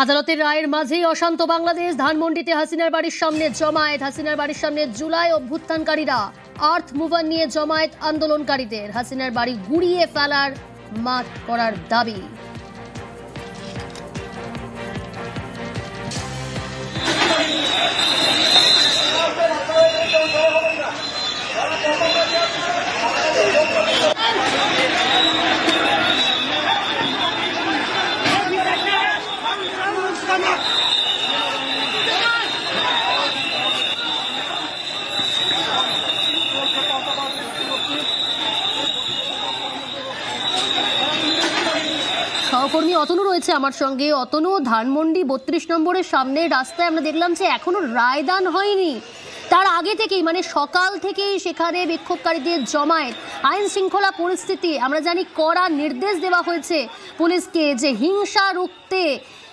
আদালতের রায়ের মাঝেই অশান্ত বাংলাদেশ। ধানমন্ডিতে হাসিনার বাড়ির সামনে জমায়েত। হাসিনার বাড়ির সামনে জুলাই অভ্যুত্থানকারীরা। আর্থ মুভার নিয়ে জমায়েত আন্দোলনকারীদের। হাসিনার বাড়ি গুড়িয়ে ফেলার মাঠ করার দাবি। সহকর্মী অতনু রয়েছে আমার সঙ্গে। অতনু, ধানমন্ডি 32 নম্বরের সামনে রাস্তায় আমরা দেখলাম যে এখনো রায়দান হয়নি। তার আগে থেকেই মানে সকাল থেকেই সেখানে বিক্ষোভকারীদের জমায়েত। আইন শৃঙ্খলা পরিস্থিতি আমরা জানি, কড়া নির্দেশ দেওয়া হয়েছে পুলিশকে যে হিংসা রুখতে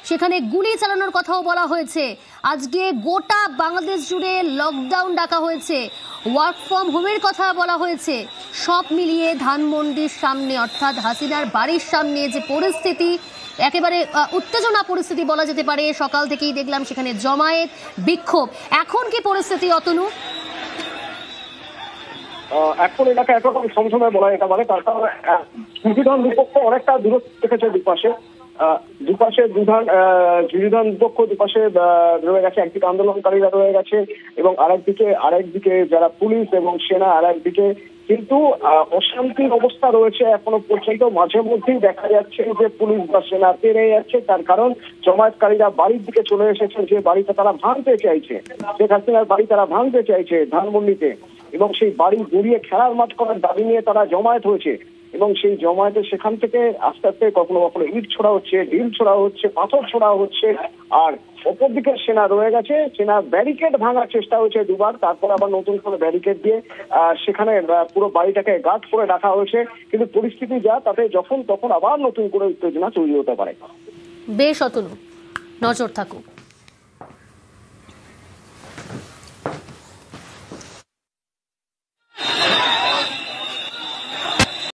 সেখানে গুলি চালানোর কথাও বলা হয়েছে। আজকে গোটা বাংলাদেশ জুড়ে লকডাউন ডাকা হয়েছে, ওয়ার্ক ফ্রম হোমের কথা বলা হয়েছে। সব মিলিয়ে ধানমন্ডির সামনে অর্থাৎ হাসিনার বাড়ির সামনে যে পরিস্থিতি, একেবারে উত্তেজনা পরিস্থিতি বলা যেতে পারে। সকাল থেকেই দেখলাম সেখানে জমায়েত, বিক্ষোভ। এখন কি পরিস্থিতি অতনু? এখন এটাকে একরকম সমসময় বলা যেতে পারে, তার কারণ দুজন বিপক্ষ অনেকটা দূরত্ব থেকেছে দুপাশে দুধান বিপক্ষ দুপাশে রয়ে গেছে। একদিকে আন্দোলনকারীরা রয়ে গেছে এবং আরেকদিকে যারা পুলিশ এবং সেনা আরেকদিকে। কিন্তু অশান্তির অবস্থা রয়েছে এখনো পর্যন্ত। মাঝে মধ্যেই দেখা যাচ্ছে যে পুলিশ বা সেনা পেরে যাচ্ছে, তার কারণ জমায়েতকারীরা বাড়ির দিকে চলে এসেছে, যে বাড়িটা তারা ভাঙতে চাইছে, শেখ হাসিনার বাড়ি তারা ভাঙতে চাইছে ধানমন্ডিতে, এবং সেই বাড়ি গুড়িয়ে খেলার মাঠ করার দাবি নিয়ে তারা জমায়েত হয়েছে। এবং সেই জমায়েতে সেখান থেকে আস্তে আস্তে কখনো কখনো ইট ছোড়া হচ্ছে, ঢিল ছোড়া হচ্ছে, পাথর ছোড়া হচ্ছে। আর অপরদিকে সেনা রয়ে গেছে, সেনা ব্যারিকেড ভাঙার চেষ্টা হয়েছে দুবার, তারপর আবার নতুন করে ব্যারিকেড দিয়ে সেখানে পুরো বাড়িটাকে গার্ড করে রাখা হয়েছে। কিন্তু পরিস্থিতি যা, তাতে যখন তখন আবার নতুন করে উত্তেজনা তৈরি হতে পারে। বেশ অতনু, নজর থাকুক।